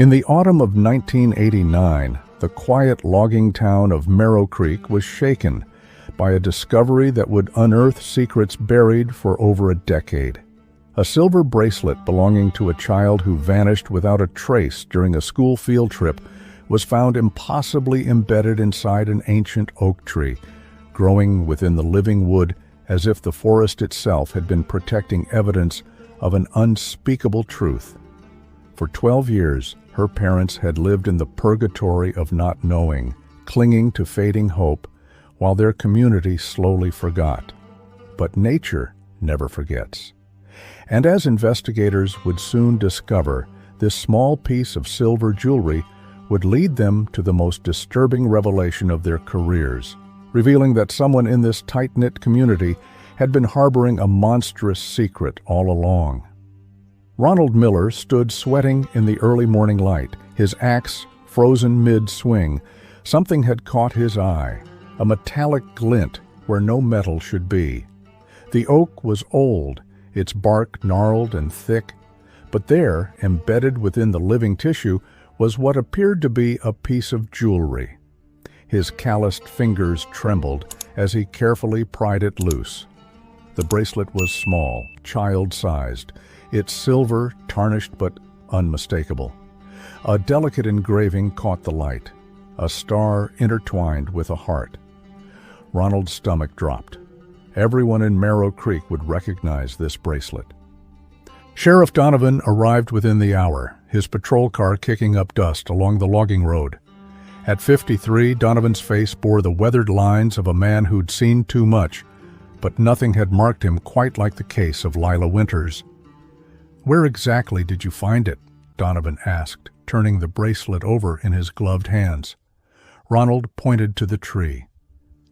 In the autumn of 1989, the quiet logging town of Merrow Creek was shaken by a discovery that would unearth secrets buried for over a decade. A silver bracelet belonging to a child who vanished without a trace during a school field trip was found impossibly embedded inside an ancient oak tree, growing within the living wood as if the forest itself had been protecting evidence of an unspeakable truth. For 12 years, her parents had lived in the purgatory of not knowing, clinging to fading hope, while their community slowly forgot. But nature never forgets. And as investigators would soon discover, this small piece of silver jewelry would lead them to the most disturbing revelation of their careers, revealing that someone in this tight-knit community had been harboring a monstrous secret all along. Ronald Miller stood sweating in the early morning light, his axe frozen mid-swing. Something had caught his eye, a metallic glint where no metal should be. The oak was old, its bark gnarled and thick, but there, embedded within the living tissue, was what appeared to be a piece of jewelry. His calloused fingers trembled as he carefully pried it loose. The bracelet was small, child-sized, its silver tarnished but unmistakable. A delicate engraving caught the light, a star intertwined with a heart. Ronald's stomach dropped. Everyone in Merrow Creek would recognize this bracelet. Sheriff Donovan arrived within the hour, his patrol car kicking up dust along the logging road. At 53, Donovan's face bore the weathered lines of a man who'd seen too much, but nothing had marked him quite like the case of Lila Winters. "Where exactly did you find it?" Donovan asked, turning the bracelet over in his gloved hands. Ronald pointed to the tree.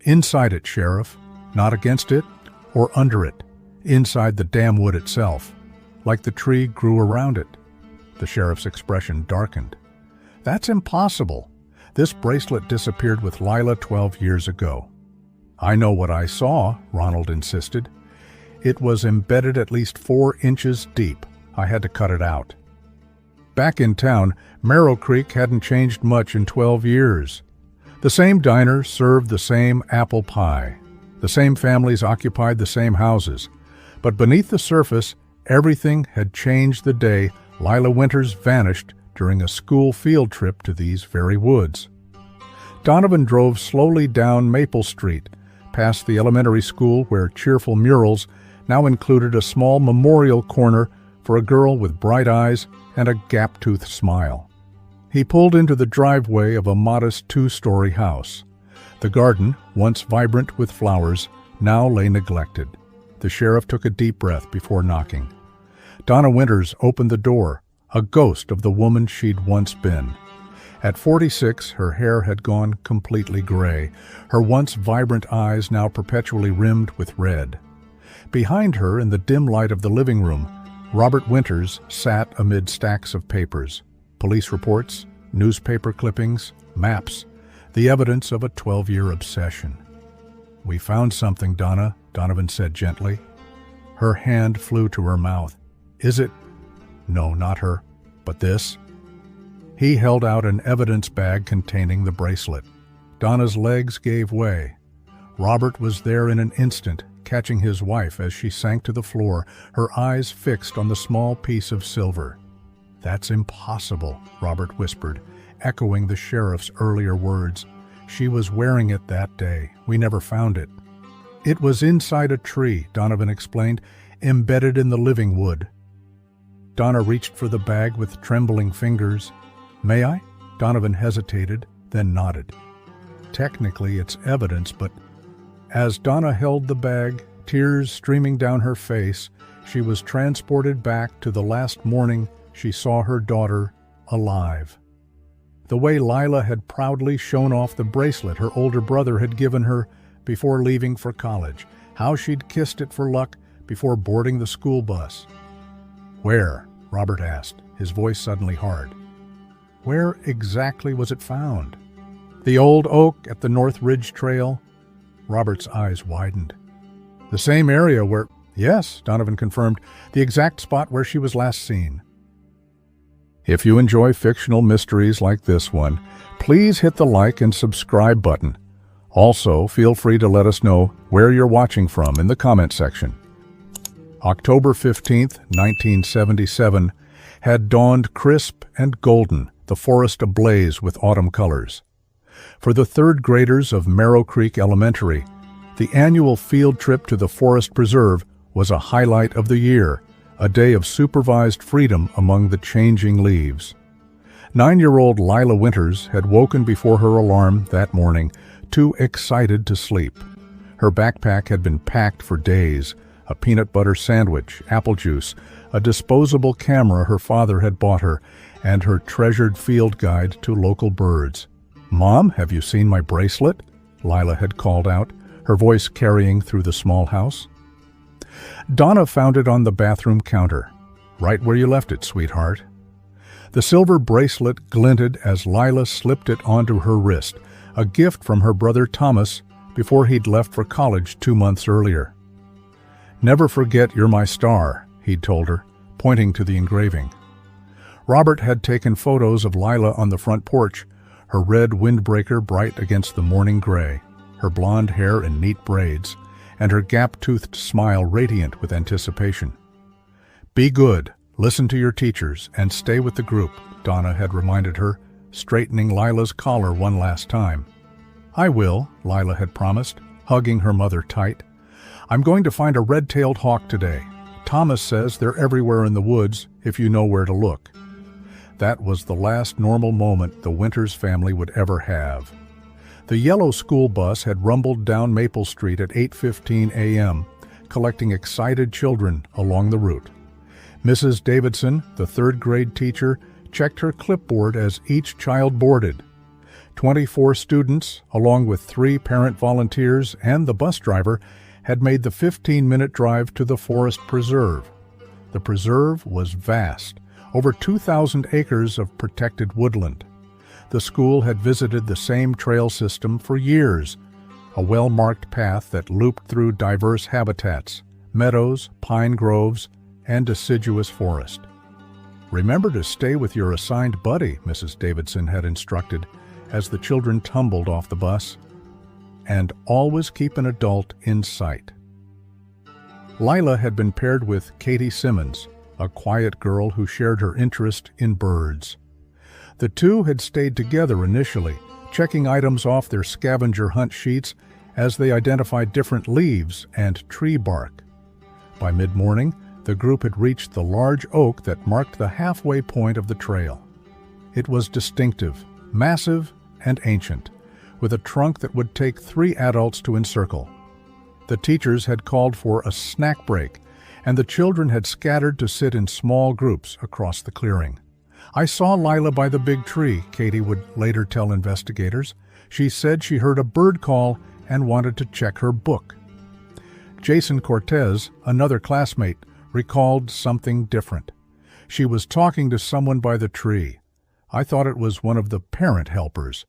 "Inside it, Sheriff. Not against it or under it. Inside the damn wood itself. Like the tree grew around it." The sheriff's expression darkened. "That's impossible. This bracelet disappeared with Lila 12 years ago." "I know what I saw," Ronald insisted. "It was embedded at least 4 inches deep. I had to cut it out." Back in town, Merrow Creek hadn't changed much in 12 years. The same diner served the same apple pie. The same families occupied the same houses. But beneath the surface, everything had changed the day Lila Winters vanished during a school field trip to these very woods. Donovan drove slowly down Maple Street, past the elementary school where cheerful murals now included a small memorial corner for a girl with bright eyes and a gap-toothed smile. He pulled into the driveway of a modest 2-story house. The garden, once vibrant with flowers, now lay neglected. The sheriff took a deep breath before knocking. Donna Winters opened the door, a ghost of the woman she'd once been. At 46, her hair had gone completely gray, her once vibrant eyes now perpetually rimmed with red. Behind her, in the dim light of the living room, Robert Winters sat amid stacks of papers, police reports, newspaper clippings, maps, the evidence of a 12-year obsession. "We found something, Donna," Donovan said gently. Her hand flew to her mouth. "Is it?" "No, not her. But this?" He held out an evidence bag containing the bracelet. Donna's legs gave way. Robert was there in an instant, catching his wife as she sank to the floor, her eyes fixed on the small piece of silver. "That's impossible," Robert whispered, echoing the sheriff's earlier words. "She was wearing it that day. We never found it." "It was inside a tree," Donovan explained, "embedded in the living wood." Donna reached for the bag with trembling fingers. "May I?" Donovan hesitated, then nodded. "Technically, it's evidence, but..." As Donna held the bag, tears streaming down her face, she was transported back to the last morning she saw her daughter alive. The way Lila had proudly shown off the bracelet her older brother had given her before leaving for college, how she'd kissed it for luck before boarding the school bus. "Where?" Robert asked, his voice suddenly hard. "Where exactly was it found?" "The old oak at the North Ridge Trail." Robert's eyes widened. "The same area where—" "Yes," Donovan confirmed, "the exact spot where she was last seen." If you enjoy fictional mysteries like this one, please hit the like and subscribe button. Also, feel free to let us know where you're watching from in the comment section. October 15th, 1977, had dawned crisp and golden, the forest ablaze with autumn colors. For the third graders of Merrow Creek Elementary, the annual field trip to the Forest Preserve was a highlight of the year, a day of supervised freedom among the changing leaves. 9-year-old Lila Winters had woken before her alarm that morning, too excited to sleep. Her backpack had been packed for days, a peanut butter sandwich, apple juice, a disposable camera her father had bought her, and her treasured field guide to local birds. "Mom, have you seen my bracelet?" Lila had called out, her voice carrying through the small house. Donna found it on the bathroom counter. "Right where you left it, sweetheart." The silver bracelet glinted as Lila slipped it onto her wrist, a gift from her brother Thomas before he'd left for college 2 months earlier. "Never forget you're my star," he'd told her, pointing to the engraving. Robert had taken photos of Lila on the front porch, her red windbreaker bright against the morning gray, her blonde hair in neat braids, and her gap-toothed smile radiant with anticipation. "Be good, listen to your teachers, and stay with the group," Donna had reminded her, straightening Lila's collar one last time. "I will," Lila had promised, hugging her mother tight. "I'm going to find a red-tailed hawk today. Thomas says they're everywhere in the woods if you know where to look." That was the last normal moment the Winters family would ever have. The yellow school bus had rumbled down Maple Street at 8:15 a.m., collecting excited children along the route. Mrs. Davidson, the third-grade teacher, checked her clipboard as each child boarded. 24 students, along with 3 parent volunteers and the bus driver, had made the 15-minute drive to the Forest Preserve. The preserve was vast, over 2,000 acres of protected woodland. The school had visited the same trail system for years, a well-marked path that looped through diverse habitats, meadows, pine groves, and deciduous forest. "Remember to stay with your assigned buddy," Mrs. Davidson had instructed as the children tumbled off the bus. "And always keep an adult in sight." Lila had been paired with Katie Simmons, a quiet girl who shared her interest in birds. The two had stayed together initially, checking items off their scavenger hunt sheets as they identified different leaves and tree bark. By mid-morning, the group had reached the large oak that marked the halfway point of the trail. It was distinctive, massive, and ancient, with a trunk that would take 3 adults to encircle. The teachers had called for a snack break, and the children had scattered to sit in small groups across the clearing. "I saw Lila by the big tree," Katie would later tell investigators. "She said she heard a bird call and wanted to check her book." Jason Cortez, another classmate, recalled something different. "She was talking to someone by the tree. I thought it was one of the parent helpers."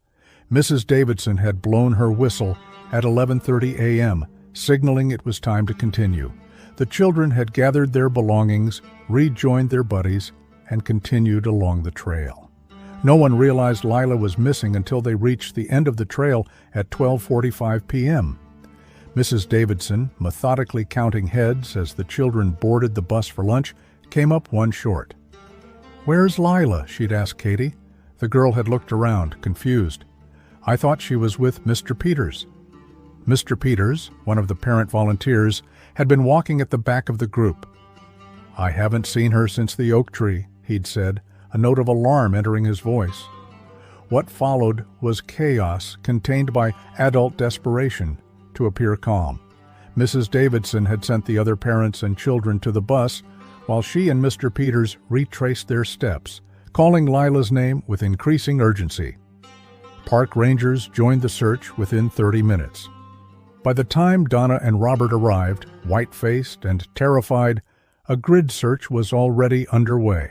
Mrs. Davidson had blown her whistle at 11:30 a.m., signaling it was time to continue. The children had gathered their belongings, rejoined their buddies, and continued along the trail. No one realized Lila was missing until they reached the end of the trail at 12:45 p.m. Mrs. Davidson, methodically counting heads as the children boarded the bus for lunch, came up one short. "Where's Lila?" she'd asked Katie. The girl had looked around, confused. "I thought she was with Mr. Peters." Mr. Peters, one of the parent volunteers, had been walking at the back of the group. "I haven't seen her since the oak tree," he'd said, a note of alarm entering his voice. What followed was chaos contained by adult desperation to appear calm. Mrs. Davidson had sent the other parents and children to the bus, while she and Mr. Peters retraced their steps, calling Lila's name with increasing urgency. Park rangers joined the search within 30 minutes. By the time Donna and Robert arrived, white-faced and terrified, a grid search was already underway.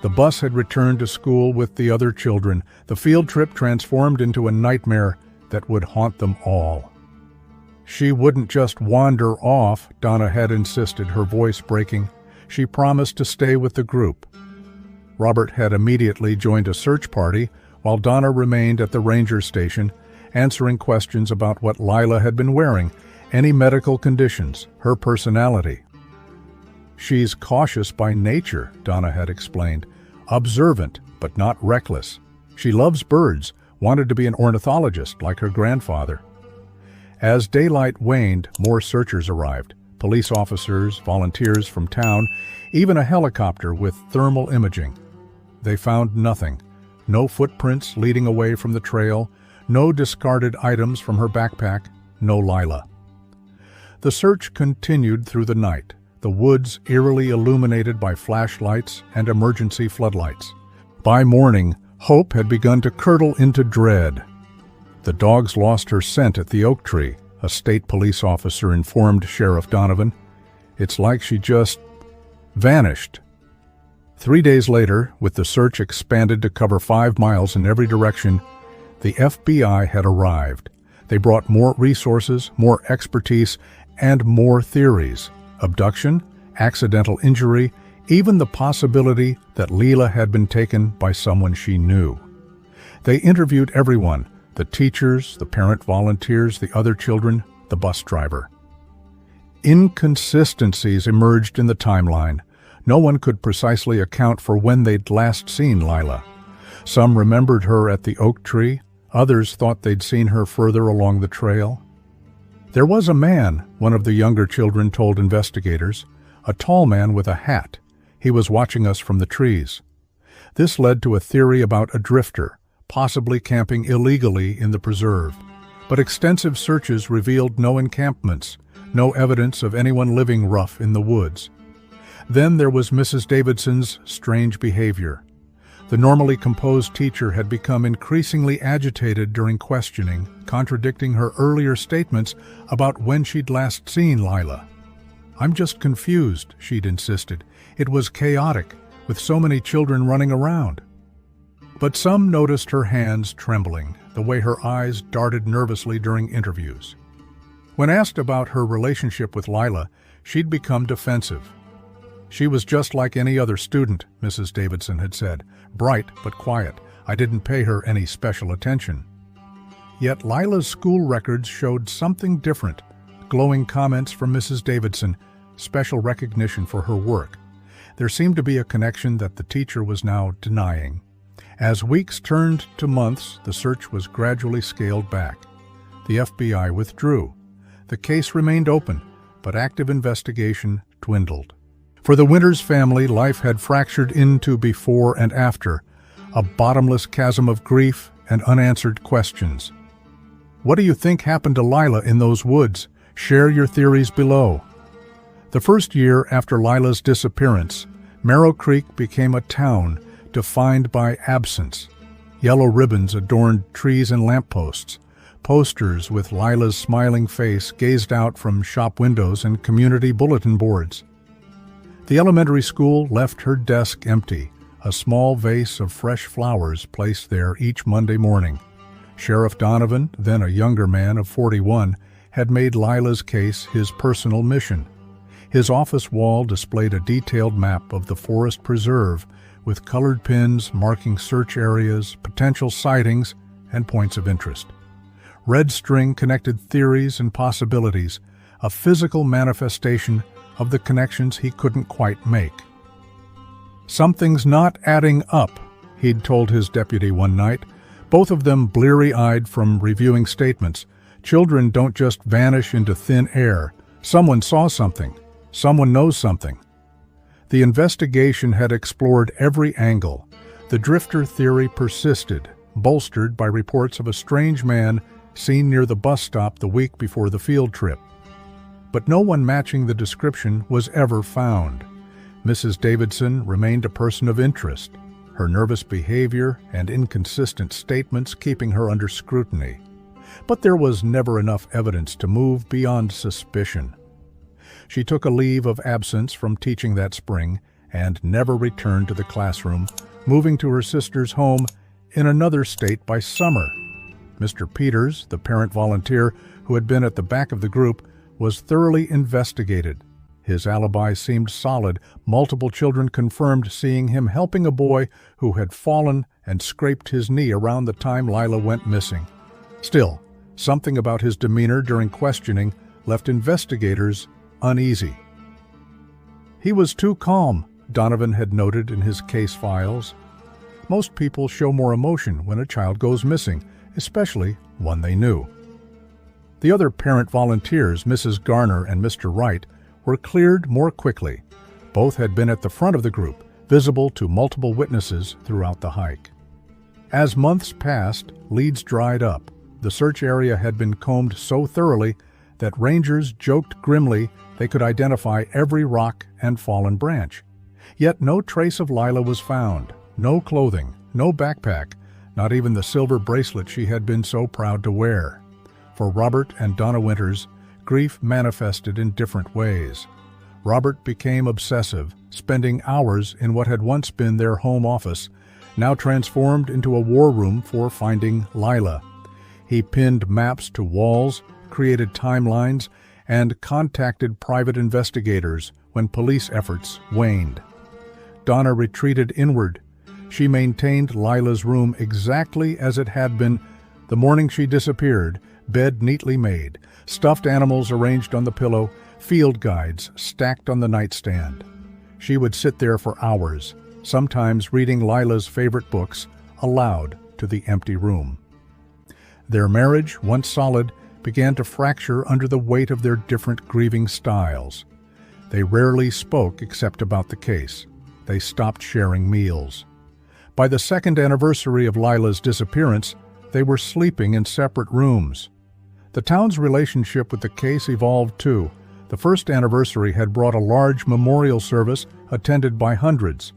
The bus had returned to school with the other children, the field trip transformed into a nightmare that would haunt them all. She wouldn't just wander off, Donna had insisted, her voice breaking. She promised to stay with the group. Robert had immediately joined a search party while Donna remained at the ranger station, answering questions about what Lila had been wearing, any medical conditions, her personality. "She's cautious by nature," Donna had explained, "observant, but not reckless. She loves birds, wanted to be an ornithologist like her grandfather." As daylight waned, more searchers arrived. Police officers, volunteers from town, even a helicopter with thermal imaging. They found nothing. No footprints leading away from the trail, no discarded items from her backpack, no Lila. The search continued through the night, the woods eerily illuminated by flashlights and emergency floodlights. By morning, hope had begun to curdle into dread. "The dog's lost her scent at the oak tree," a state police officer informed Sheriff Donovan. "It's like she just vanished." 3 days later, with the search expanded to cover 5 miles in every direction, the FBI had arrived. They brought more resources, more expertise, and more theories. Abduction, accidental injury, even the possibility that Lila had been taken by someone she knew. They interviewed everyone, the teachers, the parent volunteers, the other children, the bus driver. Inconsistencies emerged in the timeline. No one could precisely account for when they'd last seen Lila. Some remembered her at the oak tree, others thought they'd seen her further along the trail. "There was a man," one of the younger children told investigators, "a tall man with a hat. He was watching us from the trees." This led to a theory about a drifter, possibly camping illegally in the preserve. But extensive searches revealed no encampments, no evidence of anyone living rough in the woods. Then there was Mrs. Davidson's strange behavior. The normally composed teacher had become increasingly agitated during questioning, contradicting her earlier statements about when she'd last seen Lila. "I'm just confused," she'd insisted. "It was chaotic, with so many children running around." But some noticed her hands trembling, the way her eyes darted nervously during interviews. When asked about her relationship with Lila, she'd become defensive. "She was just like any other student," Mrs. Davidson had said, "bright but quiet. I didn't pay her any special attention." Yet Lila's school records showed something different. Glowing comments from Mrs. Davidson, special recognition for her work. There seemed to be a connection that the teacher was now denying. As weeks turned to months, the search was gradually scaled back. The FBI withdrew. The case remained open, but active investigation dwindled. For the Winters family, life had fractured into before and after, a bottomless chasm of grief and unanswered questions. What do you think happened to Lila in those woods? Share your theories below. The first year after Lila's disappearance, Merrow Creek became a town defined by absence. Yellow ribbons adorned trees and lampposts. Posters with Lila's smiling face gazed out from shop windows and community bulletin boards. The elementary school left her desk empty, a small vase of fresh flowers placed there each Monday morning. Sheriff Donovan, then a younger man of 41, had made Lila's case his personal mission. His office wall displayed a detailed map of the forest preserve with colored pins marking search areas, potential sightings, and points of interest. Red string connected theories and possibilities, a physical manifestation of the connections he couldn't quite make. "Something's not adding up," he'd told his deputy one night, both of them bleary-eyed from reviewing statements. "Children don't just vanish into thin air. Someone saw something. Someone knows something." The investigation had explored every angle. The drifter theory persisted, bolstered by reports of a strange man seen near the bus stop the week before the field trip. But no one matching the description was ever found. Mrs. Davidson remained a person of interest, her nervous behavior and inconsistent statements keeping her under scrutiny. But there was never enough evidence to move beyond suspicion. She took a leave of absence from teaching that spring and never returned to the classroom, moving to her sister's home in another state by summer. Mr. Peters, the parent volunteer who had been at the back of the group, was thoroughly investigated. His alibi seemed solid. Multiple children confirmed seeing him helping a boy who had fallen and scraped his knee around the time Lila went missing. Still, something about his demeanor during questioning left investigators uneasy. He was too calm, Donovan had noted in his case files. Most people show more emotion when a child goes missing, especially one they knew. The other parent volunteers, Mrs. Garner and Mr. Wright, were cleared more quickly. Both had been at the front of the group, visible to multiple witnesses throughout the hike. As months passed, leads dried up. The search area had been combed so thoroughly that rangers joked grimly they could identify every rock and fallen branch. Yet no trace of Lila was found. No clothing, no backpack, not even the silver bracelet she had been so proud to wear. For Robert and Donna Winters, grief manifested in different ways. Robert became obsessive, spending hours in what had once been their home office, now transformed into a war room for finding Lila. He pinned maps to walls, created timelines, and contacted private investigators when police efforts waned. Donna retreated inward. She maintained Lila's room exactly as it had been the morning she disappeared, bed neatly made, stuffed animals arranged on the pillow, field guides stacked on the nightstand. She would sit there for hours, sometimes reading Lila's favorite books aloud to the empty room. Their marriage, once solid, began to fracture under the weight of their different grieving styles. They rarely spoke except about the case. They stopped sharing meals. By the second anniversary of Lila's disappearance, they were sleeping in separate rooms. The town's relationship with the case evolved too. The first anniversary had brought a large memorial service attended by hundreds.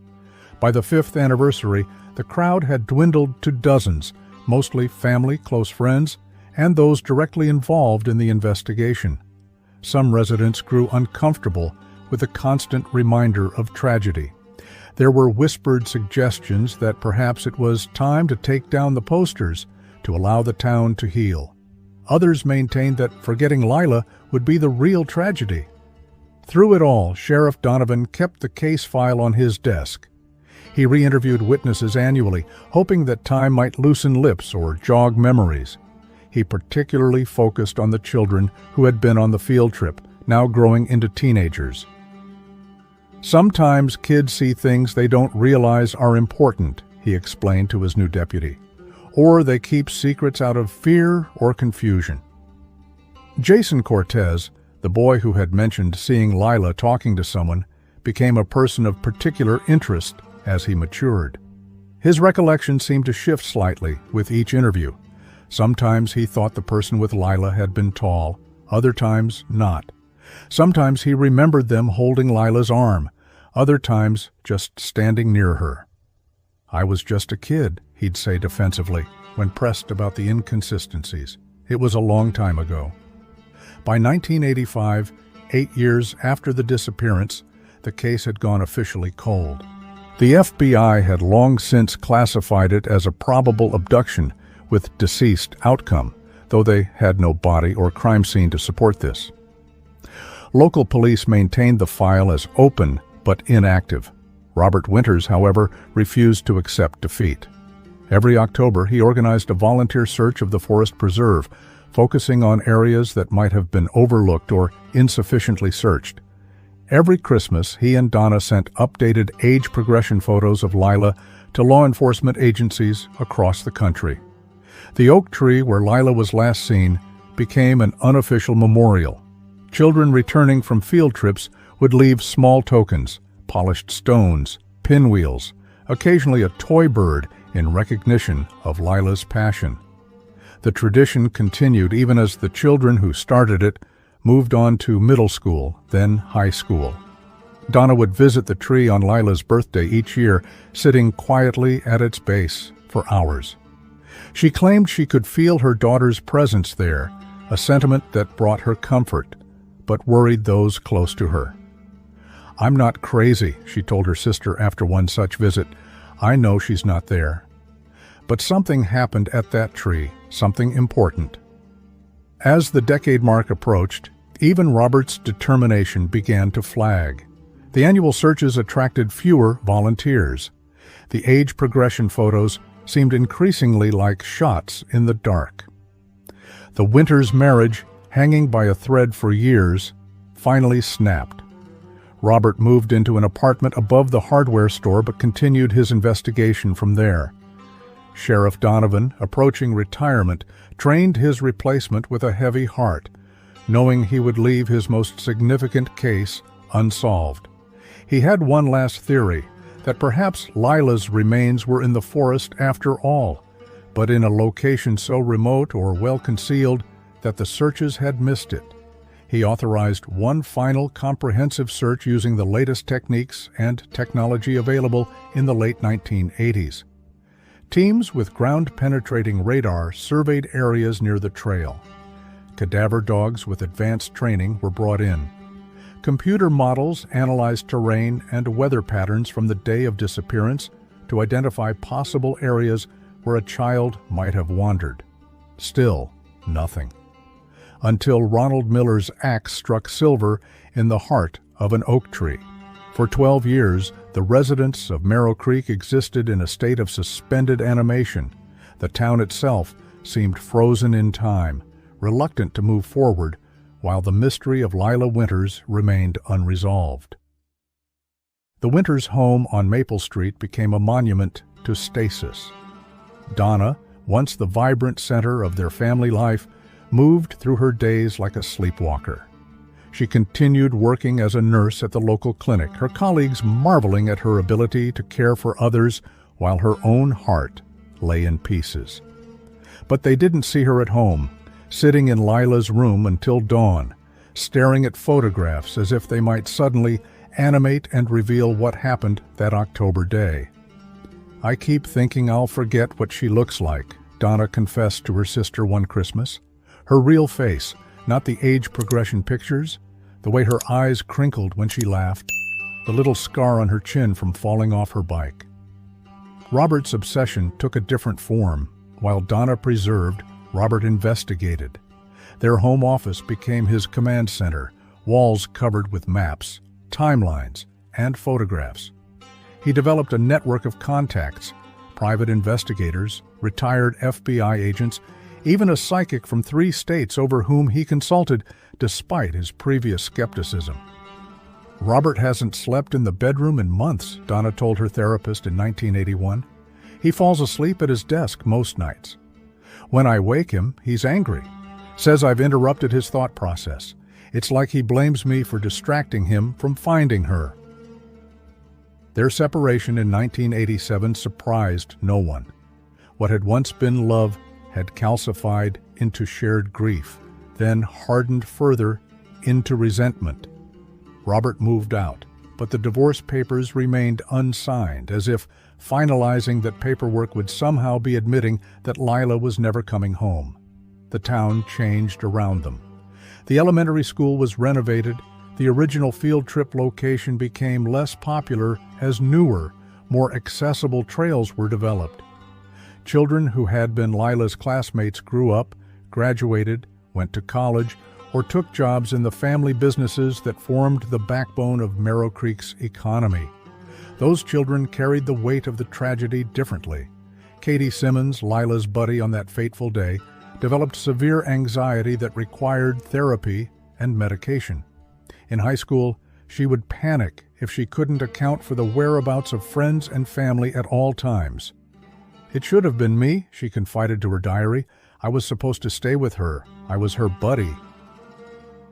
By the fifth anniversary, the crowd had dwindled to dozens, mostly family, close friends, and those directly involved in the investigation. Some residents grew uncomfortable with the constant reminder of tragedy. There were whispered suggestions that perhaps it was time to take down the posters to allow the town to heal. Others maintained that forgetting Lila would be the real tragedy. Through it all, Sheriff Donovan kept the case file on his desk. He re-interviewed witnesses annually, hoping that time might loosen lips or jog memories. He particularly focused on the children who had been on the field trip, now growing into teenagers. Sometimes kids see things they don't realize are important, he explained to his new deputy, or they keep secrets out of fear or confusion. Jason Cortez, the boy who had mentioned seeing Lila talking to someone, became a person of particular interest as he matured. His recollection seemed to shift slightly with each interview. Sometimes he thought the person with Lila had been tall, other times not. Sometimes he remembered them holding Lila's arm, other times just standing near her. "I was just a kid," he'd say defensively when pressed about the inconsistencies. It was a long time ago. By 1985, 8 years after the disappearance, the case had gone officially cold. The FBI had long since classified it as a probable abduction with deceased outcome, though they had no body or crime scene to support this. Local police maintained the file as open but inactive. Robert Winters, however, refused to accept defeat. Every October, he organized a volunteer search of the forest preserve, focusing on areas that might have been overlooked or insufficiently searched. Every Christmas, he and Donna sent updated age progression photos of Lila to law enforcement agencies across the country. The oak tree where Lila was last seen became an unofficial memorial. Children returning from field trips would leave small tokens, polished stones, pinwheels, occasionally a toy bird in recognition of Lila's passion. The tradition continued even as the children who started it moved on to middle school, then high school. Donna would visit the tree on Lila's birthday each year, sitting quietly at its base for hours. She claimed she could feel her daughter's presence there, a sentiment that brought her comfort, but worried those close to her. "I'm not crazy," she told her sister after one such visit. "I know she's not there." But something happened at that tree, something important. As the decade mark approached, Even Robert's determination began to flag. The annual searches attracted fewer volunteers. The age progression photos seemed increasingly like shots in the dark. The Winters marriage, hanging by a thread for years, finally snapped. Robert moved into an apartment above the hardware store but continued his investigation from there. Sheriff Donovan, approaching retirement, trained his replacement with a heavy heart, knowing he would leave his most significant case unsolved. He had one last theory, that perhaps Lila's remains were in the forest after all, but in a location so remote or well-concealed that the searches had missed it. He authorized one final comprehensive search using the latest techniques and technology available in the late 1980s. Teams with ground-penetrating radar surveyed areas near the trail. Cadaver dogs with advanced training were brought in. Computer models analyzed terrain and weather patterns from the day of disappearance to identify possible areas where a child might have wandered. Still, nothing. Until Ronald Miller's axe struck silver in the heart of an oak tree. For 12 years, the residents of Merrow Creek existed in a state of suspended animation. The town itself seemed frozen in time, reluctant to move forward, while the mystery of Lila Winters remained unresolved. The Winters home on Maple Street became a monument to stasis. Donna, once the vibrant center of their family life, moved through her days like a sleepwalker. She continued working as a nurse at the local clinic, her colleagues marveling at her ability to care for others while her own heart lay in pieces. But they didn't see her at home, sitting in Lila's room until dawn, staring at photographs as if they might suddenly animate and reveal what happened that October day. "I keep thinking I'll forget what she looks like," Donna confessed to her sister one Christmas. Her real face, not the age progression pictures, the way her eyes crinkled when she laughed, the little scar on her chin from falling off her bike. Robert's obsession took a different form. While Donna preserved, Robert investigated. Their home office became his command center, walls covered with maps, timelines, and photographs. He developed a network of contacts, private investigators, retired FBI agents, even a psychic from 3 states over whom he consulted despite his previous skepticism. "Robert hasn't slept in the bedroom in months," Donna told her therapist in 1981. "He falls asleep at his desk most nights. When I wake him, he's angry, says I've interrupted his thought process. It's like he blames me for distracting him from finding her." Their separation in 1987 surprised no one. What had once been love had calcified into shared grief, then hardened further into resentment. Robert moved out, but the divorce papers remained unsigned, as if finalizing that paperwork would somehow be admitting that Lila was never coming home. The town changed around them. The elementary school was renovated. The original field trip location became less popular as newer, more accessible trails were developed. Children who had been Lila's classmates grew up, graduated, went to college, or took jobs in the family businesses that formed the backbone of Merrow Creek's economy. Those children carried the weight of the tragedy differently. Katie Simmons, Lila's buddy on that fateful day, developed severe anxiety that required therapy and medication. In high school, she would panic if she couldn't account for the whereabouts of friends and family at all times. "It should have been me," she confided to her diary. "I was supposed to stay with her. I was her buddy."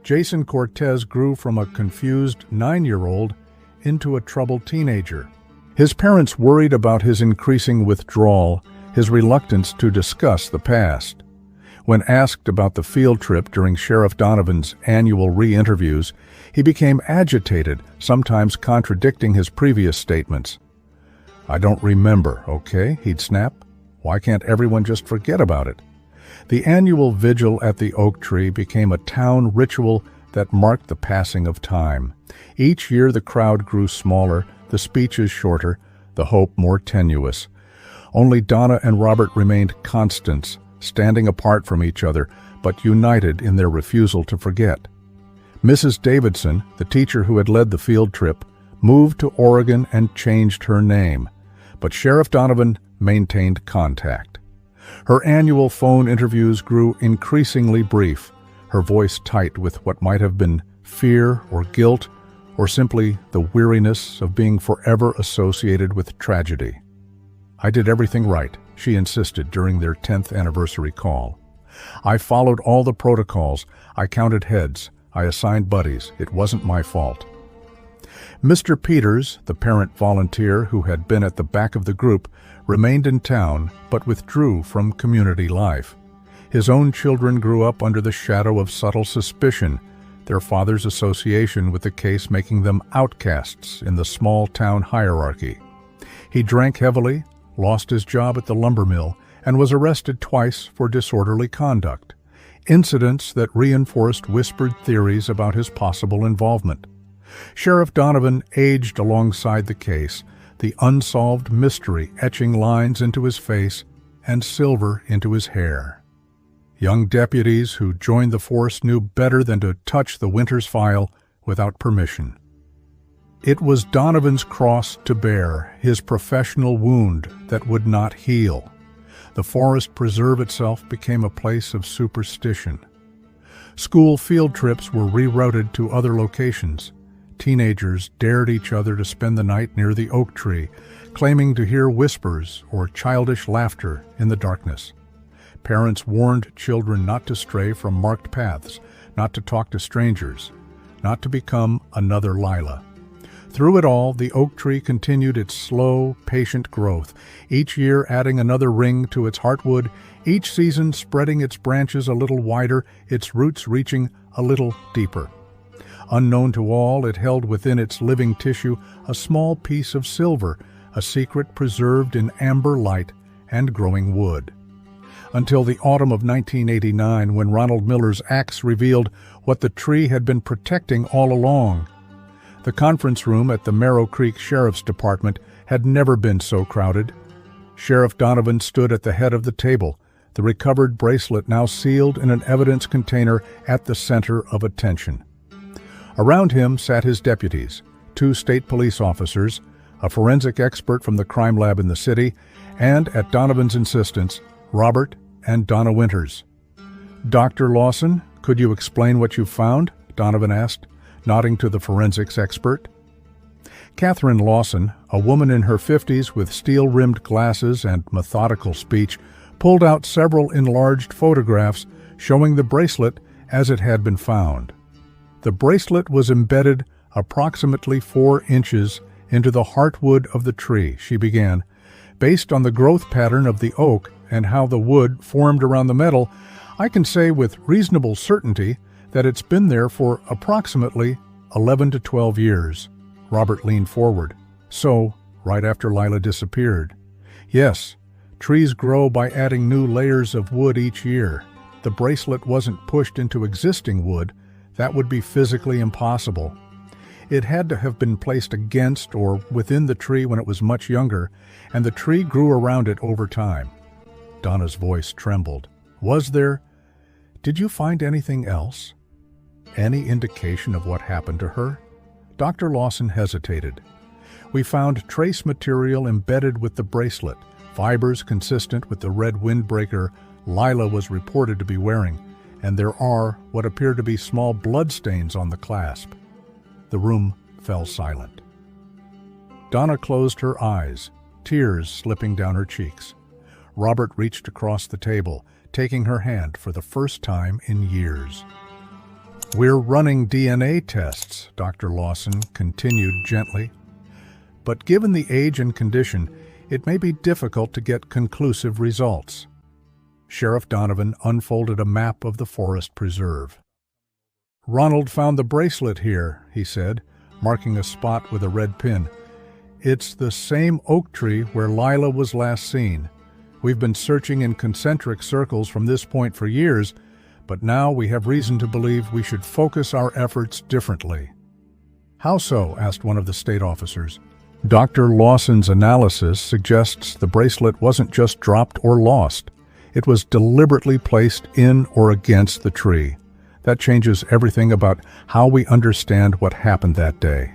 Jason Cortez grew from a confused 9-year-old into a troubled teenager. His parents worried about his increasing withdrawal, his reluctance to discuss the past. When asked about the field trip during Sheriff Donovan's annual re-interviews, he became agitated, sometimes contradicting his previous statements. "I don't remember, okay?" he'd snap. "Why can't everyone just forget about it?" The annual vigil at the oak tree became a town ritual that marked the passing of time. Each year the crowd grew smaller, the speeches shorter, the hope more tenuous. Only Donna and Robert remained constants, standing apart from each other, but united in their refusal to forget. Mrs. Davidson, the teacher who had led the field trip, moved to Oregon and changed her name, but Sheriff Donovan maintained contact. Her annual phone interviews grew increasingly brief, her voice tight with what might have been fear or guilt, or simply the weariness of being forever associated with tragedy. "I did everything right," she insisted during their 10th anniversary call. "I followed all the protocols. I counted heads. I assigned buddies. It wasn't my fault." Mr. Peters, the parent volunteer who had been at the back of the group, remained in town but withdrew from community life. His own children grew up under the shadow of subtle suspicion, their father's association with the case making them outcasts in the small-town hierarchy. He drank heavily, lost his job at the lumber mill, and was arrested twice for disorderly conduct, incidents that reinforced whispered theories about his possible involvement. Sheriff Donovan aged alongside the case, the unsolved mystery etching lines into his face and silver into his hair. Young deputies who joined the force knew better than to touch the Winters file without permission. It was Donovan's cross to bear, his professional wound that would not heal. The forest preserve itself became a place of superstition. School field trips were rerouted to other locations. Teenagers dared each other to spend the night near the oak tree, claiming to hear whispers or childish laughter in the darkness. Parents warned children not to stray from marked paths, not to talk to strangers, not to become another Lila. Through it all, the oak tree continued its slow, patient growth, each year adding another ring to its heartwood, each season spreading its branches a little wider, its roots reaching a little deeper. Unknown to all, it held within its living tissue a small piece of silver, a secret preserved in amber light and growing wood. Until the autumn of 1989, when Ronald Miller's axe revealed what the tree had been protecting all along. The conference room at the Merrow Creek Sheriff's Department had never been so crowded. Sheriff Donovan stood at the head of the table, the recovered bracelet now sealed in an evidence container at the center of attention. Around him sat his deputies, 2 state police officers, a forensic expert from the crime lab in the city, and, at Donovan's insistence, Robert and Donna Winters. "Dr. Lawson, could you explain what you found?" Donovan asked, nodding to the forensics expert. Catherine Lawson, a woman in her 50s with steel-rimmed glasses and methodical speech, pulled out several enlarged photographs showing the bracelet as it had been found. The bracelet was embedded approximately 4 inches into the heartwood of the tree, she began. "Based on the growth pattern of the oak and how the wood formed around the metal, I can say with reasonable certainty that it's been there for approximately 11 to 12 years. Robert leaned forward. "So, right after Lila disappeared?" "Yes. Trees grow by adding new layers of wood each year. The bracelet wasn't pushed into existing wood. That would be physically impossible. It had to have been placed against or within the tree when it was much younger, and the tree grew around it over time." Donna's voice trembled. "Was there? Did you find anything else? Any indication of what happened to her?" Dr. Lawson hesitated. "We found trace material embedded with the bracelet, fibers consistent with the red windbreaker Lila was reported to be wearing, and there are what appear to be small bloodstains on the clasp." The room fell silent. Donna closed her eyes, tears slipping down her cheeks. Robert reached across the table, taking her hand for the first time in years. "We're running DNA tests," Dr. Lawson continued gently. "But given the age and condition, it may be difficult to get conclusive results." Sheriff Donovan unfolded a map of the forest preserve. "Ronald found the bracelet here," he said, marking a spot with a red pin. "It's the same oak tree where Lila was last seen. We've been searching in concentric circles from this point for years, but now we have reason to believe we should focus our efforts differently." "How so?" asked one of the state officers. "Dr. Lawson's analysis suggests the bracelet wasn't just dropped or lost. It was deliberately placed in or against the tree. That changes everything about how we understand what happened that day."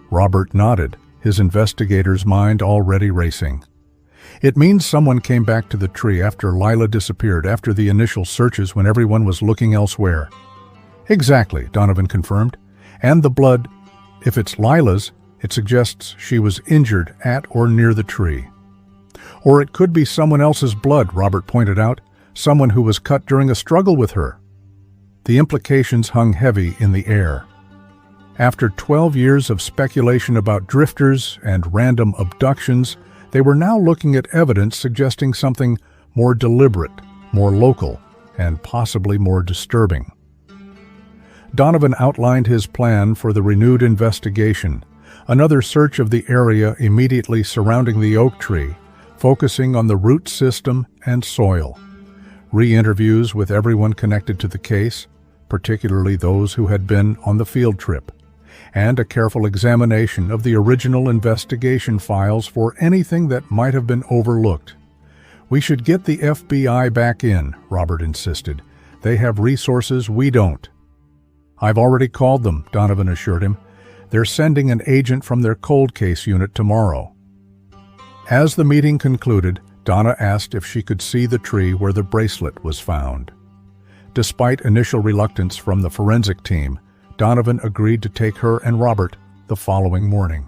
Robert nodded, his investigator's mind already racing. "It means someone came back to the tree after Lila disappeared, after the initial searches when everyone was looking elsewhere." "Exactly," Donovan confirmed. "And the blood, if it's Lila's, it suggests she was injured at or near the tree." "Or it could be someone else's blood," Robert pointed out, "someone who was cut during a struggle with her." The implications hung heavy in the air. After 12 years of speculation about drifters and random abductions, they were now looking at evidence suggesting something more deliberate, more local, and possibly more disturbing. Donovan outlined his plan for the renewed investigation, another search of the area immediately surrounding the oak tree, focusing on the root system and soil. Re-interviews with everyone connected to the case, particularly those who had been on the field trip, and a careful examination of the original investigation files for anything that might have been overlooked. "We should get the FBI back in," Robert insisted. "They have resources we don't." "I've already called them," Donovan assured him. "They're sending an agent from their cold case unit tomorrow." As the meeting concluded, Donna asked if she could see the tree where the bracelet was found. Despite initial reluctance from the forensic team, Donovan agreed to take her and Robert the following morning.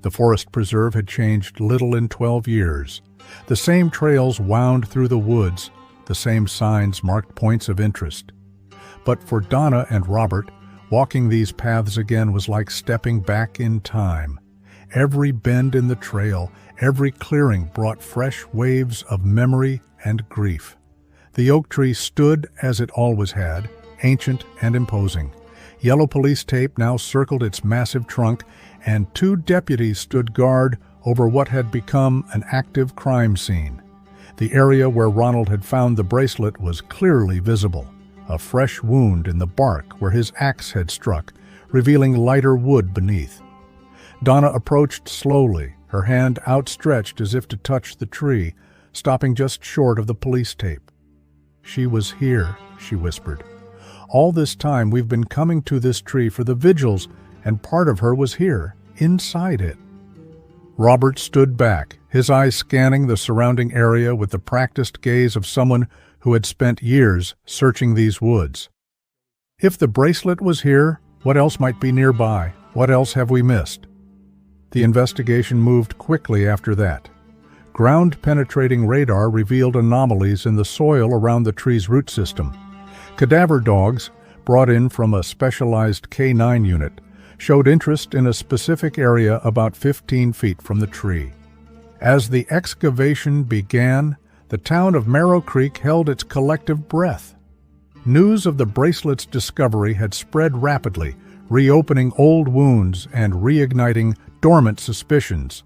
The forest preserve had changed little in 12 years. The same trails wound through the woods, the same signs marked points of interest. But for Donna and Robert, walking these paths again was like stepping back in time. Every bend in the trail, every clearing brought fresh waves of memory and grief. The oak tree stood as it always had, ancient and imposing. Yellow police tape now circled its massive trunk, and 2 deputies stood guard over what had become an active crime scene. The area where Ronald had found the bracelet was clearly visible, a fresh wound in the bark where his axe had struck, revealing lighter wood beneath. Donna approached slowly, her hand outstretched as if to touch the tree, stopping just short of the police tape. "She was here," she whispered. "All this time we've been coming to this tree for the vigils, and part of her was here, inside it." Robert stood back, his eyes scanning the surrounding area with the practiced gaze of someone who had spent years searching these woods. "If the bracelet was here, what else might be nearby? What else have we missed?" The investigation moved quickly after that. Ground-penetrating radar revealed anomalies in the soil around the tree's root system. Cadaver dogs, brought in from a specialized K9 unit, showed interest in a specific area about 15 feet from the tree. As the excavation began, the town of Marrow Creek held its collective breath. News of the bracelet's discovery had spread rapidly, reopening old wounds and reigniting dormant suspicions.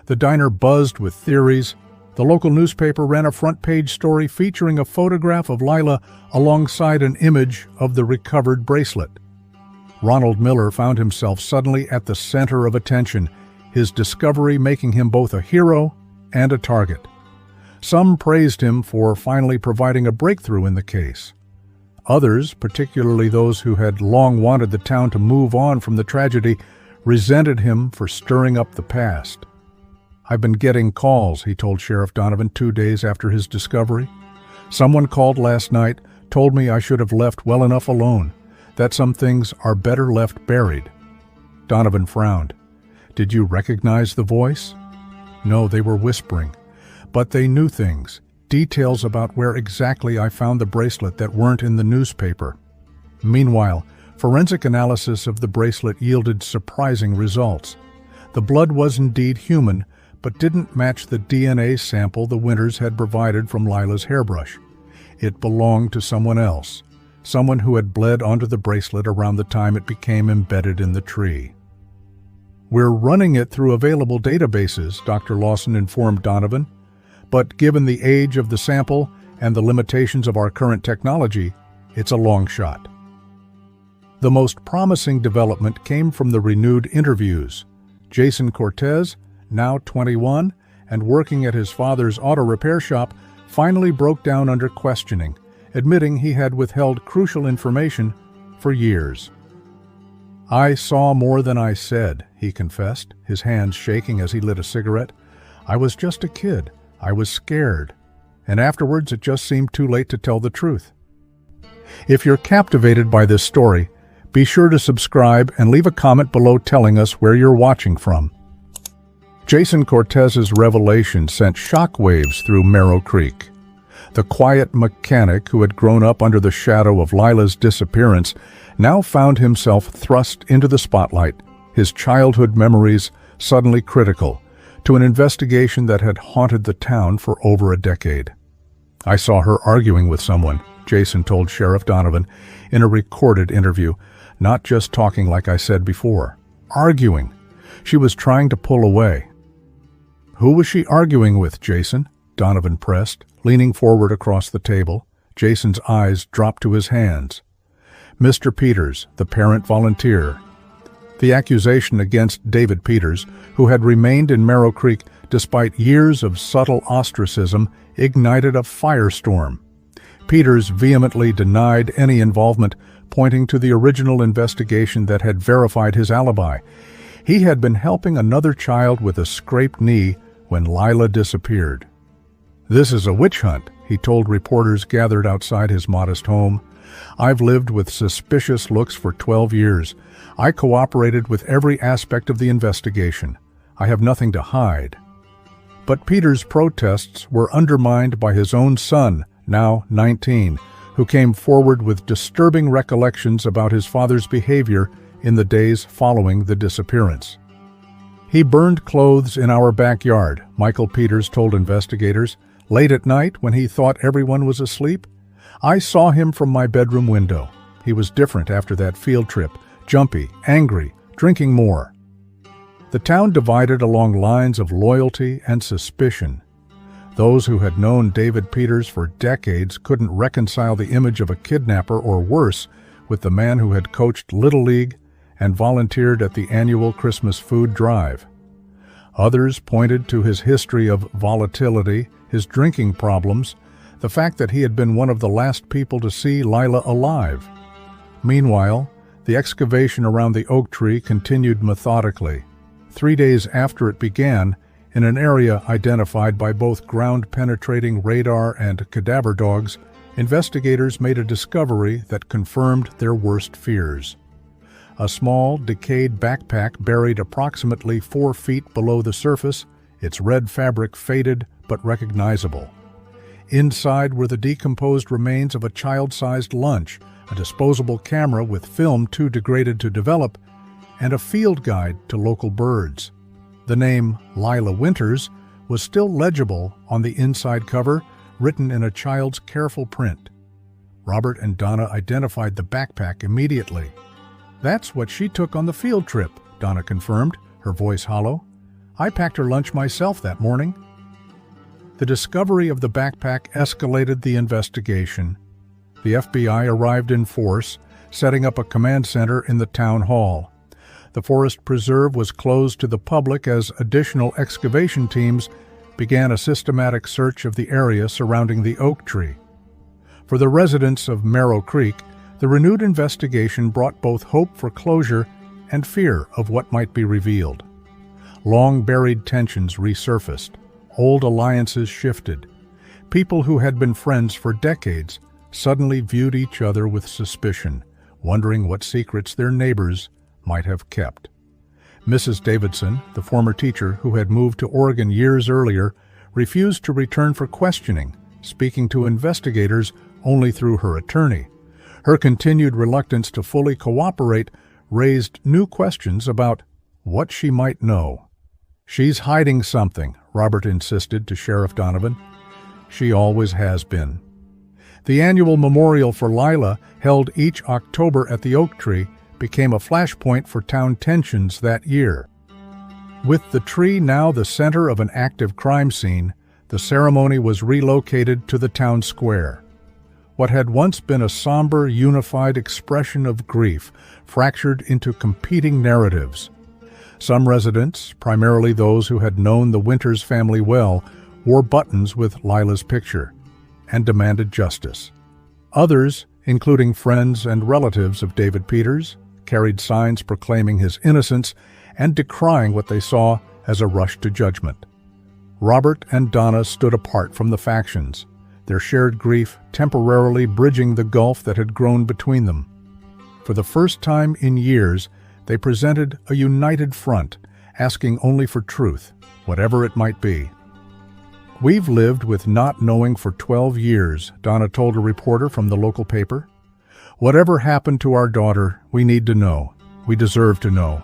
The diner buzzed with theories. The local newspaper ran a front-page story featuring a photograph of Lila alongside an image of the recovered bracelet. Ronald Miller found himself suddenly at the center of attention, his discovery making him both a hero and a target. Some praised him for finally providing a breakthrough in the case. Others, particularly those who had long wanted the town to move on from the tragedy, resented him for stirring up the past. "I've been getting calls," he told Sheriff Donovan 2 days after his discovery. "Someone called last night, told me I should have left well enough alone, that some things are better left buried." Donovan frowned. "Did you recognize the voice?" "No, they were whispering. But they knew things, details about where exactly I found the bracelet that weren't in the newspaper." Meanwhile, forensic analysis of the bracelet yielded surprising results. The blood was indeed human, but didn't match the DNA sample the Winters had provided from Lila's hairbrush. It belonged to someone else, someone who had bled onto the bracelet around the time it became embedded in the tree. "We're running it through available databases," Dr. Lawson informed Donovan. "But given the age of the sample and the limitations of our current technology, it's a long shot." The most promising development came from the renewed interviews. Jason Cortez, now 21, and working at his father's auto repair shop, finally broke down under questioning, admitting he had withheld crucial information for years. "I saw more than I said," he confessed, his hands shaking as he lit a cigarette. "I was just a kid. I was scared. And afterwards it just seemed too late to tell the truth." If you're captivated by this story, be sure to subscribe and leave a comment below telling us where you're watching from. Jason Cortez's revelation sent shockwaves through Merrow Creek. The quiet mechanic who had grown up under the shadow of Lila's disappearance now found himself thrust into the spotlight, his childhood memories suddenly critical to an investigation that had haunted the town for over a decade. "I saw her arguing with someone," Jason told Sheriff Donovan in a recorded interview, "not just talking like I said before. Arguing. She was trying to pull away." "Who was she arguing with, Jason?" Donovan pressed, leaning forward across the table. Jason's eyes dropped to his hands. "Mr. Peters, the parent volunteer." The accusation against David Peters, who had remained in Merrow Creek despite years of subtle ostracism, ignited a firestorm. Peters vehemently denied any involvement, pointing to the original investigation that had verified his alibi. He had been helping another child with a scraped knee when Lila disappeared. "This is a witch hunt," he told reporters gathered outside his modest home. "I've lived with suspicious looks for 12 years. I cooperated with every aspect of the investigation. I have nothing to hide." But Peters' protests were undermined by his own son, now 19, who came forward with disturbing recollections about his father's behavior in the days following the disappearance. "He burned clothes in our backyard," Michael Peters told investigators, "late at night when he thought everyone was asleep. I saw him from my bedroom window. He was different after that field trip, jumpy, angry, drinking more." The town divided along lines of loyalty and suspicion. Those who had known David Peters for decades couldn't reconcile the image of a kidnapper or worse with the man who had coached Little League and volunteered at the annual Christmas food drive. Others pointed to his history of volatility, his drinking problems, the fact that he had been one of the last people to see Lila alive. Meanwhile, the excavation around the oak tree continued methodically. 3 days after it began, in an area identified by both ground-penetrating radar and cadaver dogs, investigators made a discovery that confirmed their worst fears. A small, decayed backpack buried approximately 4 feet below the surface, its red fabric faded but recognizable. Inside were the decomposed remains of a child-sized lunch, a disposable camera with film too degraded to develop, and a field guide to local birds. The name Lila Winters was still legible on the inside cover, written in a child's careful print. Robert and Donna identified the backpack immediately. "That's what she took on the field trip," Donna confirmed, her voice hollow. "I packed her lunch myself that morning." The discovery of the backpack escalated the investigation. The FBI arrived in force, setting up a command center in the town hall. The forest preserve was closed to the public as additional excavation teams began a systematic search of the area surrounding the oak tree. For the residents of Merrow Creek, the renewed investigation brought both hope for closure and fear of what might be revealed. Long-buried tensions resurfaced. Old alliances shifted. People who had been friends for decades suddenly viewed each other with suspicion, wondering what secrets their neighbors might have kept. Mrs. Davidson, the former teacher who had moved to Oregon years earlier, refused to return for questioning, speaking to investigators only through her attorney. Her continued reluctance to fully cooperate raised new questions about what she might know. "She's hiding something," Robert insisted to Sheriff Donovan. "She always has been." The annual memorial for Lila, held each October at the oak tree, became a flashpoint for town tensions that year. With the tree now the center of an active crime scene, the ceremony was relocated to the town square. What had once been a somber, unified expression of grief fractured into competing narratives. Some residents, primarily those who had known the Winters family well, wore buttons with Lila's picture and demanded justice. Others, including friends and relatives of David Peters, carried signs proclaiming his innocence and decrying what they saw as a rush to judgment. Robert and Donna stood apart from the factions, their shared grief temporarily bridging the gulf that had grown between them. For the first time in years, they presented a united front, asking only for truth, whatever it might be. "We've lived with not knowing for 12 years, Donna told a reporter from the local paper. "Whatever happened to our daughter, we need to know. We deserve to know."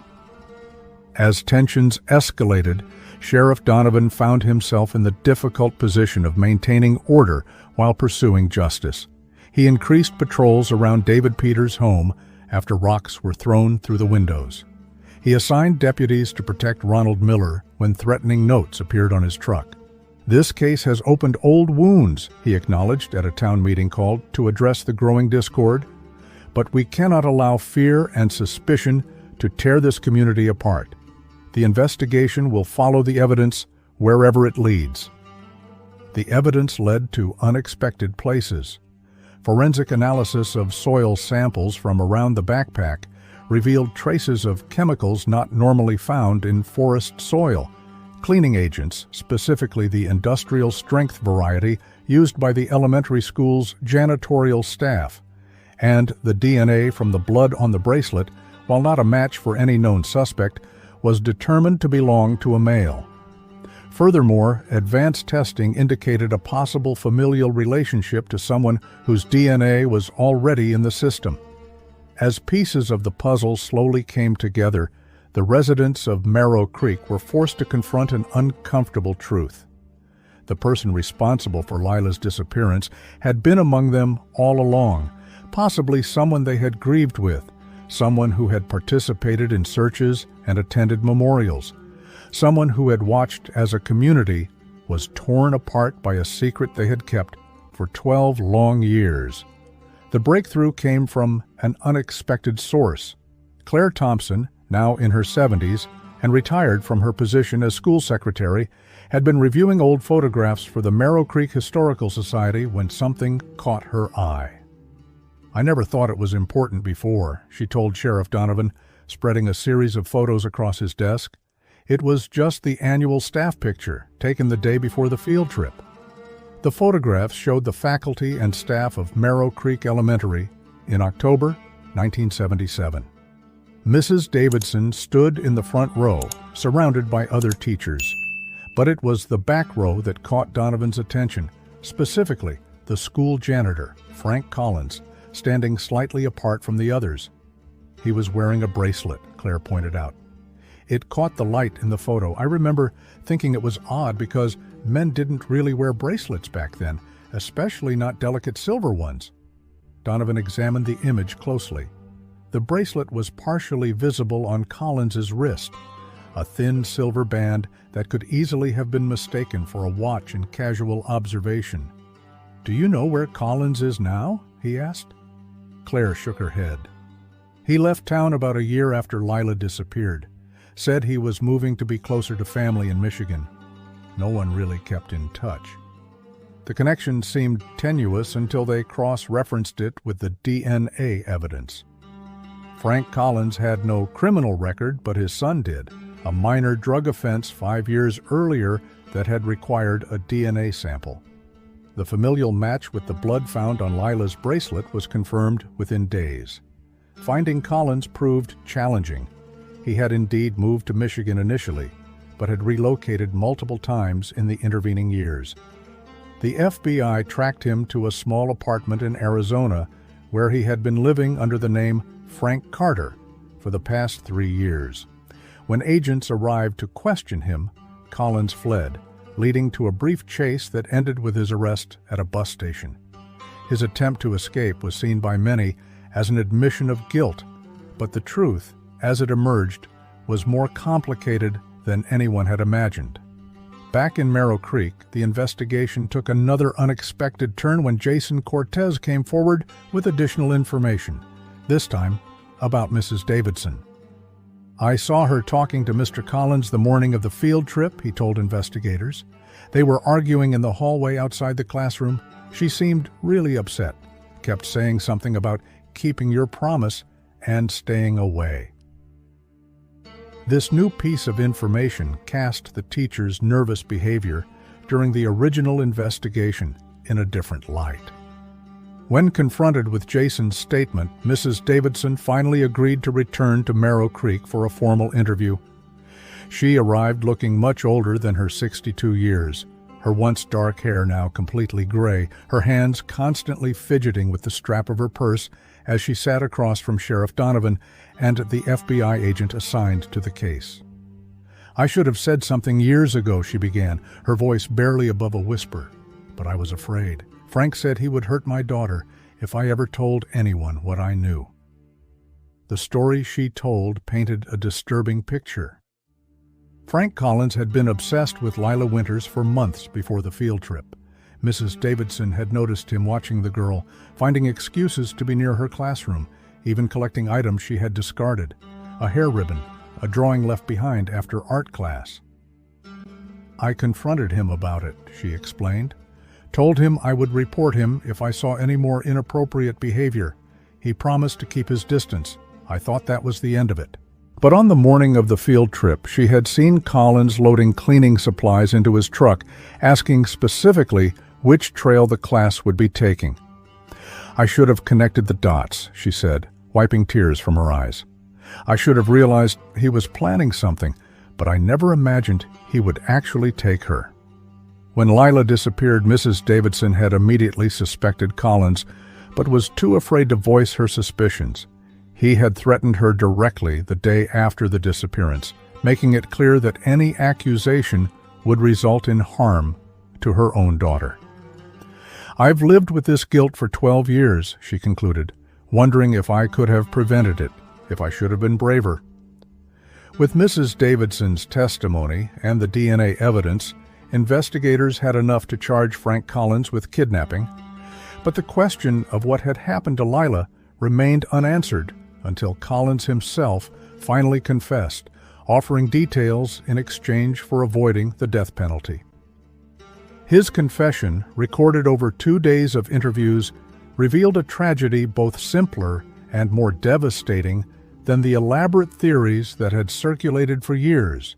As tensions escalated, Sheriff Donovan found himself in the difficult position of maintaining order while pursuing justice. He increased patrols around David Peters' home after rocks were thrown through the windows. He assigned deputies to protect Ronald Miller when threatening notes appeared on his truck. "This case has opened old wounds," he acknowledged at a town meeting called to address the growing discord. "But we cannot allow fear and suspicion to tear this community apart. The investigation will follow the evidence wherever it leads." The evidence led to unexpected places. Forensic analysis of soil samples from around the backpack revealed traces of chemicals not normally found in forest soil, cleaning agents, specifically the industrial strength variety used by the elementary school's janitorial staff, and the DNA from the blood on the bracelet, while not a match for any known suspect, was determined to belong to a male. Furthermore, advanced testing indicated a possible familial relationship to someone whose DNA was already in the system. As pieces of the puzzle slowly came together, the residents of Marrow Creek were forced to confront an uncomfortable truth. The person responsible for Lila's disappearance had been among them all along, possibly someone they had grieved with, someone who had participated in searches and attended memorials, someone who had watched as a community was torn apart by a secret they had kept for 12 long years. The breakthrough came from an unexpected source. Claire Thompson, now in her 70s and retired from her position as school secretary, had been reviewing old photographs for the Marrow Creek Historical Society when something caught her eye. "I never thought it was important before," she told Sheriff Donovan, spreading a series of photos across his desk. "It was just the annual staff picture, taken the day before the field trip." The photographs showed the faculty and staff of Marrow Creek Elementary in October 1977. Mrs. Davidson stood in the front row, surrounded by other teachers. But it was the back row that caught Donovan's attention, specifically the school janitor, Frank Collins, standing slightly apart from the others. He was wearing a bracelet, Claire pointed out. "It caught the light in the photo. I remember thinking it was odd because men didn't really wear bracelets back then, especially not delicate silver ones." Donovan examined the image closely. The bracelet was partially visible on Collins's wrist, a thin silver band that could easily have been mistaken for a watch in casual observation. "Do you know where Collins is now?" he asked. Claire shook her head. "He left town about a year after Lila disappeared. Said he was moving to be closer to family in Michigan. No one really kept in touch." The connection seemed tenuous until they cross-referenced it with the DNA evidence. Frank Collins had no criminal record, but his son did, a minor drug offense 5 years earlier that had required a DNA sample. The familial match with the blood found on Lila's bracelet was confirmed within days. Finding Collins proved challenging. He had indeed moved to Michigan initially, but had relocated multiple times in the intervening years. The FBI tracked him to a small apartment in Arizona, where he had been living under the name Frank Carter for the past 3 years. When agents arrived to question him, Collins fled, leading to a brief chase that ended with his arrest at a bus station. His attempt to escape was seen by many as an admission of guilt, but the truth, as it emerged, was more complicated than anyone had imagined. Back in Marrow Creek, the investigation took another unexpected turn when Jason Cortez came forward with additional information, this time about Mrs. Davidson. "I saw her talking to Mr. Collins the morning of the field trip," he told investigators. "They were arguing in the hallway outside the classroom. She seemed really upset, kept saying something about keeping your promise and staying away. This new piece of information cast the teacher's nervous behavior during the original investigation in a different light. When confronted with Jason's statement, Mrs. Davidson finally agreed to return to Merrow Creek for a formal interview. She arrived looking much older than her 62 years, her once dark hair now completely gray, her hands constantly fidgeting with the strap of her purse as she sat across from Sheriff Donovan and the FBI agent assigned to the case. "I should have said something years ago," she began, her voice barely above a whisper. "But I was afraid. Frank said he would hurt my daughter if I ever told anyone what I knew." The story she told painted a disturbing picture. Frank Collins had been obsessed with Lila Winters for months before the field trip. Mrs. Davidson had noticed him watching the girl, finding excuses to be near her classroom, even collecting items she had discarded, a hair ribbon, a drawing left behind after art class. "I confronted him about it," she explained. "Told him I would report him if I saw any more inappropriate behavior. He promised to keep his distance. I thought that was the end of it." But on the morning of the field trip, she had seen Collins loading cleaning supplies into his truck, asking specifically which trail the class would be taking. "I should have connected the dots," she said, wiping tears from her eyes. "I should have realized he was planning something, but I never imagined he would actually take her." When Lila disappeared, Mrs. Davidson had immediately suspected Collins, but was too afraid to voice her suspicions. He had threatened her directly the day after the disappearance, making it clear that any accusation would result in harm to her own daughter. "I've lived with this guilt for 12 years, she concluded, wondering if I could have prevented it, if I should have been braver. With Mrs. Davidson's testimony and the DNA evidence, investigators had enough to charge Frank Collins with kidnapping, but the question of what had happened to Lila remained unanswered until Collins himself finally confessed, offering details in exchange for avoiding the death penalty. His confession, recorded over 2 days of interviews, revealed a tragedy both simpler and more devastating than the elaborate theories that had circulated for years.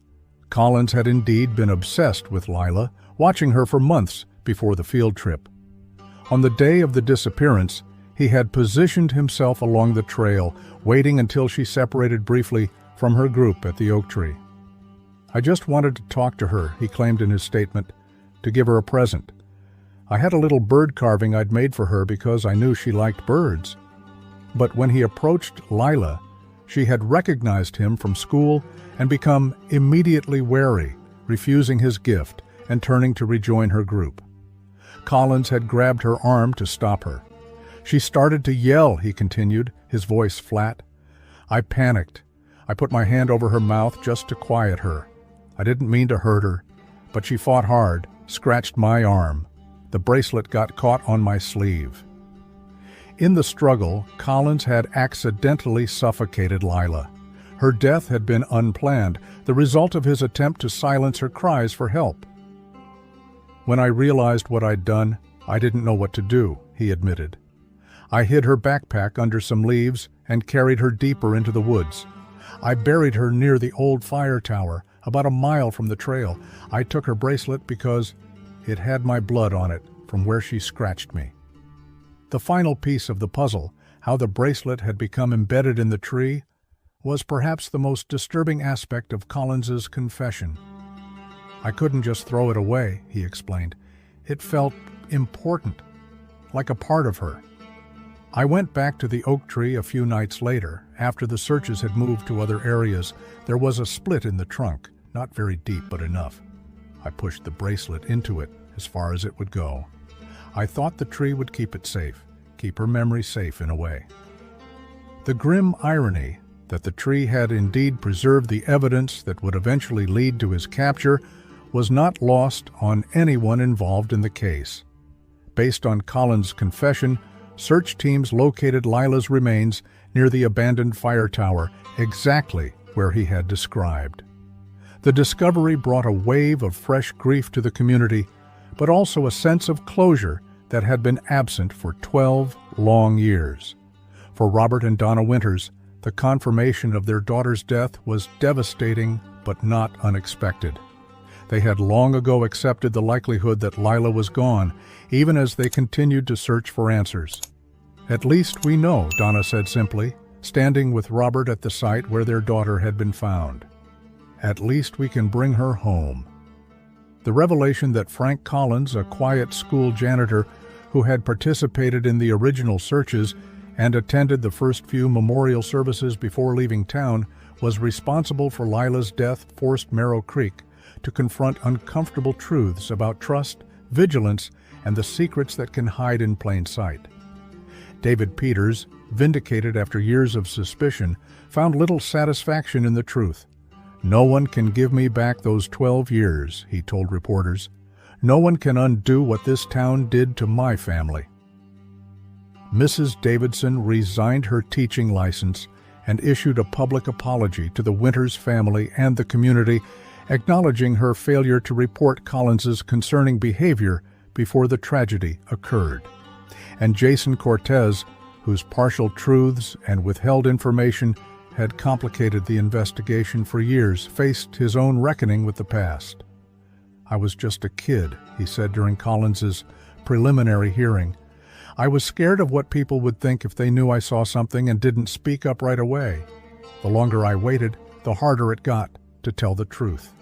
Collins had indeed been obsessed with Lila, watching her for months before the field trip. On the day of the disappearance, he had positioned himself along the trail, waiting until she separated briefly from her group at the oak tree. "I just wanted to talk to her," he claimed in his statement, "to give her a present. I had a little bird carving I'd made for her because I knew she liked birds." But when he approached Lila, she had recognized him from school and become immediately wary, refusing his gift and turning to rejoin her group. Collins had grabbed her arm to stop her. "She started to yell," he continued, his voice flat. "I panicked. I put my hand over her mouth just to quiet her. I didn't mean to hurt her, but she fought hard, scratched my arm. The bracelet got caught on my sleeve." In the struggle, Collins had accidentally suffocated Lila. Her death had been unplanned, the result of his attempt to silence her cries for help. "When I realized what I'd done, I didn't know what to do," he admitted. "I hid her backpack under some leaves and carried her deeper into the woods. I buried her near the old fire tower, about a mile from the trail. I took her bracelet because it had my blood on it from where she scratched me." The final piece of the puzzle, how the bracelet had become embedded in the tree, was perhaps the most disturbing aspect of Collins's confession. "I couldn't just throw it away," he explained. "It felt important, like a part of her. I went back to the oak tree a few nights later, after the searches had moved to other areas. There was a split in the trunk, not very deep but enough. I pushed the bracelet into it as far as it would go. I thought the tree would keep it safe, keep her memory safe in a way." The grim irony that the tree had indeed preserved the evidence that would eventually lead to his capture was not lost on anyone involved in the case. Based on Collins' confession, search teams located Lila's remains near the abandoned fire tower, exactly where he had described. The discovery brought a wave of fresh grief to the community, but also a sense of closure that had been absent for 12 long years. For Robert and Donna Winters, the confirmation of their daughter's death was devastating but not unexpected. They had long ago accepted the likelihood that Lila was gone, even as they continued to search for answers. "At least we know," Donna said simply, standing with Robert at the site where their daughter had been found. "At least we can bring her home." The revelation that Frank Collins, a quiet school janitor who had participated in the original searches and attended the first few memorial services before leaving town, was responsible for Lila's death, forced Merrow Creek to confront uncomfortable truths about trust, vigilance, and the secrets that can hide in plain sight. David Peters, vindicated after years of suspicion, found little satisfaction in the truth. "No one can give me back those 12 years," he told reporters. "No one can undo what this town did to my family." Mrs. Davidson resigned her teaching license and issued a public apology to the Winters family and the community, acknowledging her failure to report Collins's concerning behavior before the tragedy occurred. And Jason Cortez, whose partial truths and withheld information had complicated the investigation for years, faced his own reckoning with the past. "I was just a kid," he said during Collins's preliminary hearing. "I was scared of what people would think if they knew I saw something and didn't speak up right away. The longer I waited, the harder it got to tell the truth."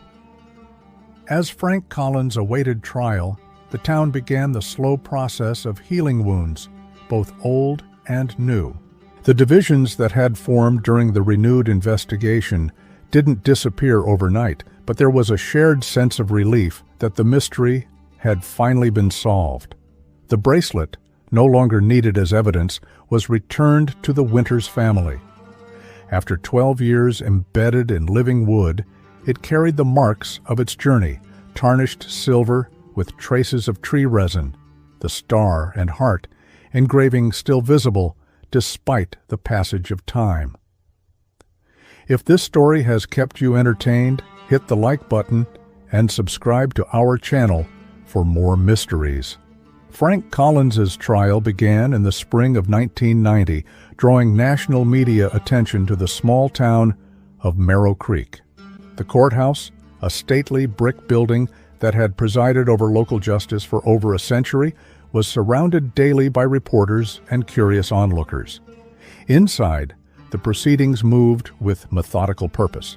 As Frank Collins awaited trial, the town began the slow process of healing wounds, both old and new. The divisions that had formed during the renewed investigation didn't disappear overnight, but there was a shared sense of relief that the mystery had finally been solved. The bracelet, no longer needed as evidence, was returned to the Winters family. After 12 years embedded in living wood, it carried the marks of its journey, tarnished silver with traces of tree resin, the star and heart engraving still visible despite the passage of time. If this story has kept you entertained, hit the like button and subscribe to our channel for more mysteries. Frank Collins's trial began in the spring of 1990, drawing national media attention to the small town of Merrow Creek. The courthouse, a stately brick building that had presided over local justice for over a century, was surrounded daily by reporters and curious onlookers. Inside, the proceedings moved with methodical purpose.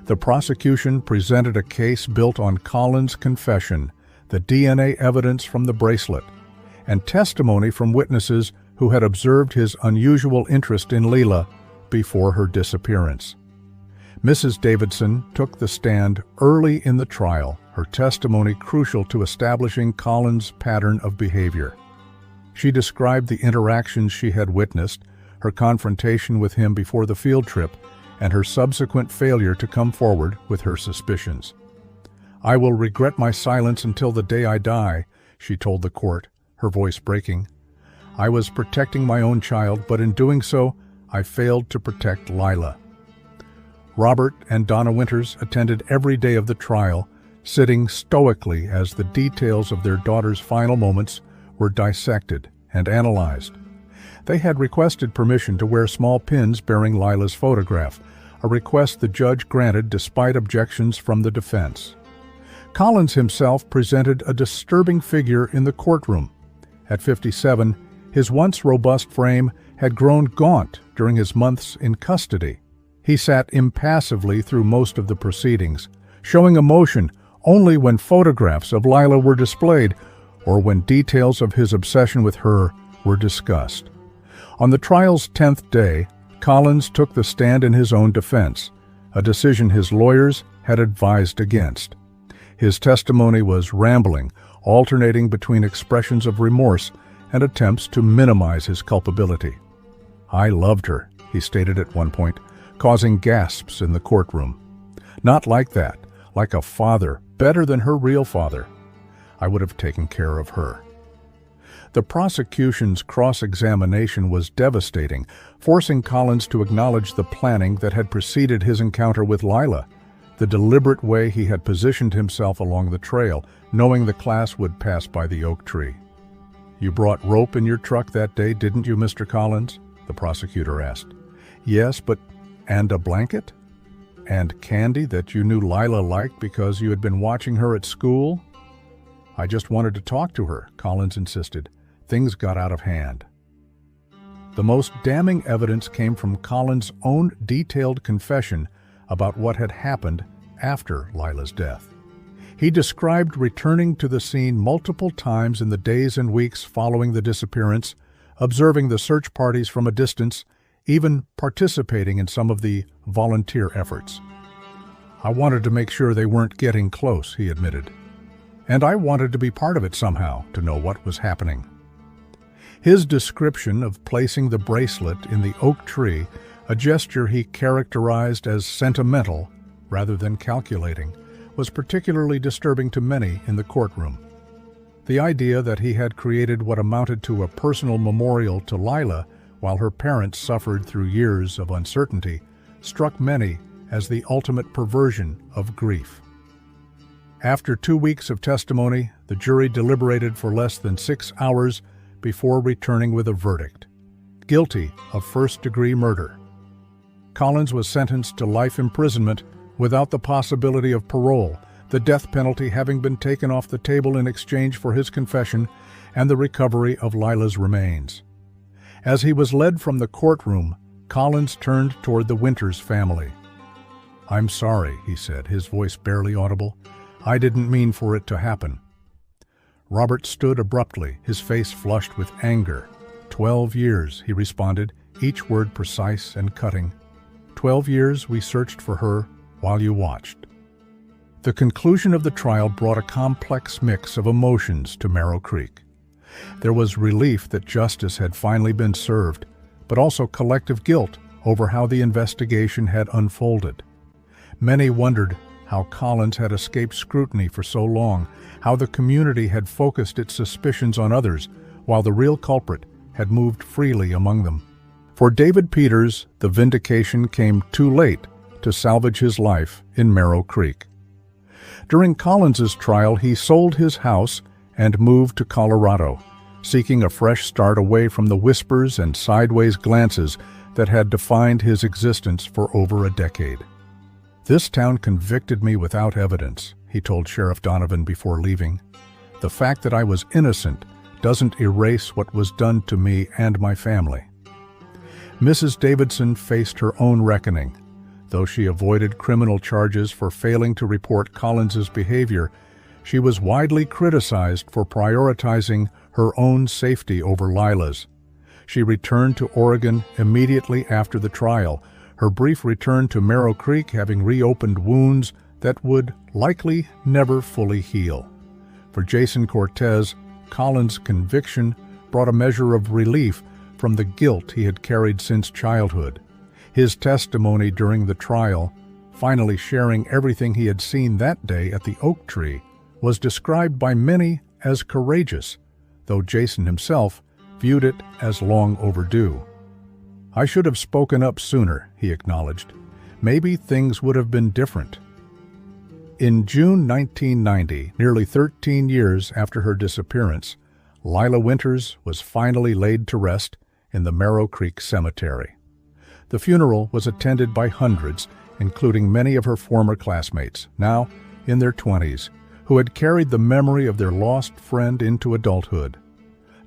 The prosecution presented a case built on Collins' confession, the DNA evidence from the bracelet, and testimony from witnesses who had observed his unusual interest in Lila before her disappearance. Mrs. Davidson took the stand early in the trial, her testimony crucial to establishing Collins' pattern of behavior. She described the interactions she had witnessed, her confrontation with him before the field trip, and her subsequent failure to come forward with her suspicions. "I will regret my silence until the day I die," she told the court, her voice breaking. "I was protecting my own child, but in doing so, I failed to protect Lila." Robert and Donna Winters attended every day of the trial, sitting stoically as the details of their daughter's final moments were dissected and analyzed. They had requested permission to wear small pins bearing Lila's photograph, a request the judge granted despite objections from the defense. Collins himself presented a disturbing figure in the courtroom. At 57, his once robust frame had grown gaunt during his months in custody. He sat impassively through most of the proceedings, showing emotion only when photographs of Lila were displayed or when details of his obsession with her were discussed. On the trial's 10th day, Collins took the stand in his own defense, a decision his lawyers had advised against. His testimony was rambling, alternating between expressions of remorse and attempts to minimize his culpability. "I loved her," he stated at one point, causing gasps in the courtroom. "Not like that, like a father, better than her real father. I would have taken care of her." The prosecution's cross-examination was devastating, forcing Collins to acknowledge the planning that had preceded his encounter with Lila, the deliberate way he had positioned himself along the trail, knowing the class would pass by the oak tree. "You brought rope in your truck that day, didn't you, Mr. Collins?" the prosecutor asked. "Yes, but—" "And a blanket? And candy that you knew Lila liked because you had been watching her at school?" "I just wanted to talk to her," Collins insisted. "Things got out of hand." The most damning evidence came from Collins' own detailed confession about what had happened after Lila's death. He described returning to the scene multiple times in the days and weeks following the disappearance, observing the search parties from a distance, even participating in some of the volunteer efforts. "I wanted to make sure they weren't getting close," he admitted. "And I wanted to be part of it somehow, to know what was happening." His description of placing the bracelet in the oak tree, a gesture he characterized as sentimental rather than calculating, was particularly disturbing to many in the courtroom. The idea that he had created what amounted to a personal memorial to Lila while her parents suffered through years of uncertainty struck many as the ultimate perversion of grief. After 2 weeks of testimony, the jury deliberated for less than 6 hours before returning with a verdict: guilty of first-degree murder. Collins was sentenced to life imprisonment without the possibility of parole, the death penalty having been taken off the table in exchange for his confession and the recovery of Lila's remains. As he was led from the courtroom, Collins turned toward the Winters family. "I'm sorry," he said, his voice barely audible. "I didn't mean for it to happen." Robert stood abruptly, his face flushed with anger. 12 years, he responded, each word precise and cutting. 12 years we searched for her while you watched." The conclusion of the trial brought a complex mix of emotions to Merrow Creek. There was relief that justice had finally been served, but also collective guilt over how the investigation had unfolded. Many wondered how Collins had escaped scrutiny for so long, how the community had focused its suspicions on others, while the real culprit had moved freely among them. For David Peters, the vindication came too late to salvage his life in Merrow Creek. During Collins's trial, he sold his house and moved to Colorado, seeking a fresh start away from the whispers and sideways glances that had defined his existence for over a decade. "This town convicted me without evidence," he told Sheriff Donovan before leaving. "The fact that I was innocent doesn't erase what was done to me and my family." Mrs. Davidson faced her own reckoning. Though she avoided criminal charges for failing to report Collins's behavior, she was widely criticized for prioritizing her own safety over Lila's. She returned to Oregon immediately after the trial, her brief return to Merrow Creek having reopened wounds that would likely never fully heal. For Jason Cortez, Collins' conviction brought a measure of relief from the guilt he had carried since childhood. His testimony during the trial, finally sharing everything he had seen that day at the oak tree, was described by many as courageous, though Jason himself viewed it as long overdue. "I should have spoken up sooner," he acknowledged. "Maybe things would have been different." In June 1990, nearly 13 years after her disappearance, Lila Winters was finally laid to rest in the Merrow Creek Cemetery. The funeral was attended by hundreds, including many of her former classmates, now in their 20s, who had carried the memory of their lost friend into adulthood.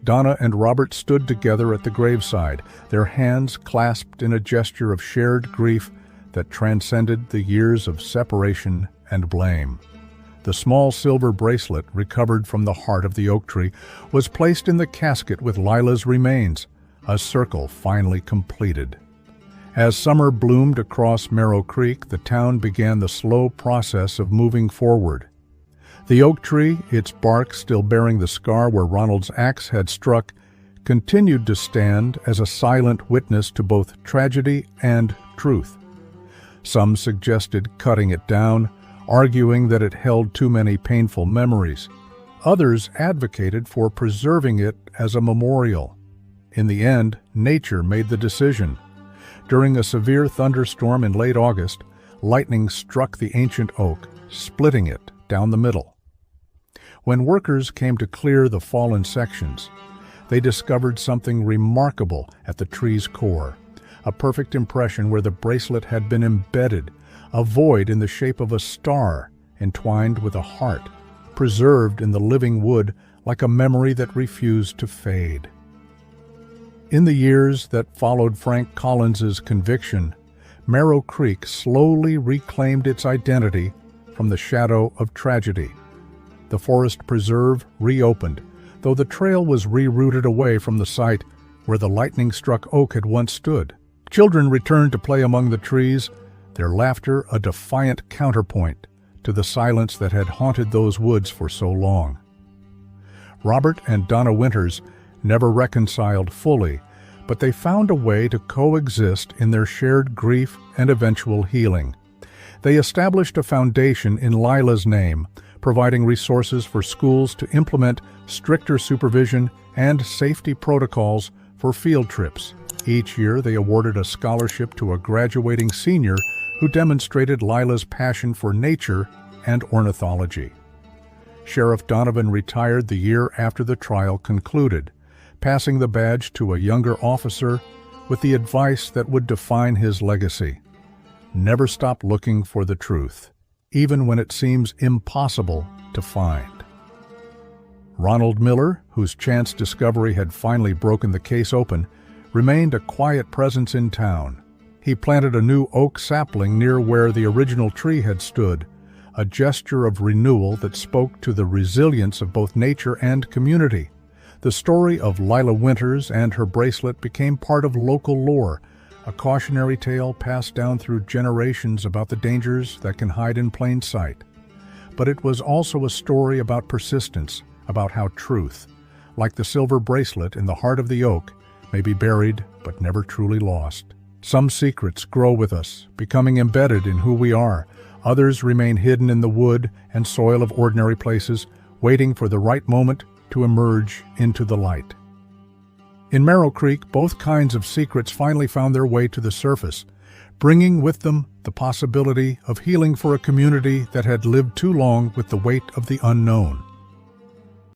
Donna and Robert stood together at the graveside, their hands clasped in a gesture of shared grief that transcended the years of separation and blame. The small silver bracelet recovered from the heart of the oak tree was placed in the casket with Lila's remains, a circle finally completed. As summer bloomed across Merrow Creek, the town began the slow process of moving forward. The oak tree, its bark still bearing the scar where Ronald's axe had struck, continued to stand as a silent witness to both tragedy and truth. Some suggested cutting it down, arguing that it held too many painful memories. Others advocated for preserving it as a memorial. In the end, nature made the decision. During a severe thunderstorm in late August, lightning struck the ancient oak, splitting it down the middle. When workers came to clear the fallen sections, they discovered something remarkable at the tree's core, a perfect impression where the bracelet had been embedded, a void in the shape of a star entwined with a heart, preserved in the living wood like a memory that refused to fade. In the years that followed Frank Collins's conviction, Merrow Creek slowly reclaimed its identity from the shadow of tragedy. The forest preserve reopened, though the trail was rerouted away from the site where the lightning-struck oak had once stood. Children returned to play among the trees, their laughter a defiant counterpoint to the silence that had haunted those woods for so long. Robert and Donna Winters never reconciled fully, but they found a way to coexist in their shared grief and eventual healing. They established a foundation in Lila's name, providing resources for schools to implement stricter supervision and safety protocols for field trips. Each year, they awarded a scholarship to a graduating senior who demonstrated Lila's passion for nature and ornithology. Sheriff Donovan retired the year after the trial concluded, passing the badge to a younger officer with the advice that would define his legacy: never stop looking for the truth, even when it seems impossible to find. Ronald Miller, whose chance discovery had finally broken the case open, remained a quiet presence in town. He planted a new oak sapling near where the original tree had stood, a gesture of renewal that spoke to the resilience of both nature and community. The story of Lila Winters and her bracelet became part of local lore, a cautionary tale passed down through generations about the dangers that can hide in plain sight. But it was also a story about persistence, about how truth, like the silver bracelet in the heart of the oak, may be buried but never truly lost. Some secrets grow with us, becoming embedded in who we are. Others remain hidden in the wood and soil of ordinary places, waiting for the right moment to emerge into the light. In Merrow Creek, both kinds of secrets finally found their way to the surface, bringing with them the possibility of healing for a community that had lived too long with the weight of the unknown.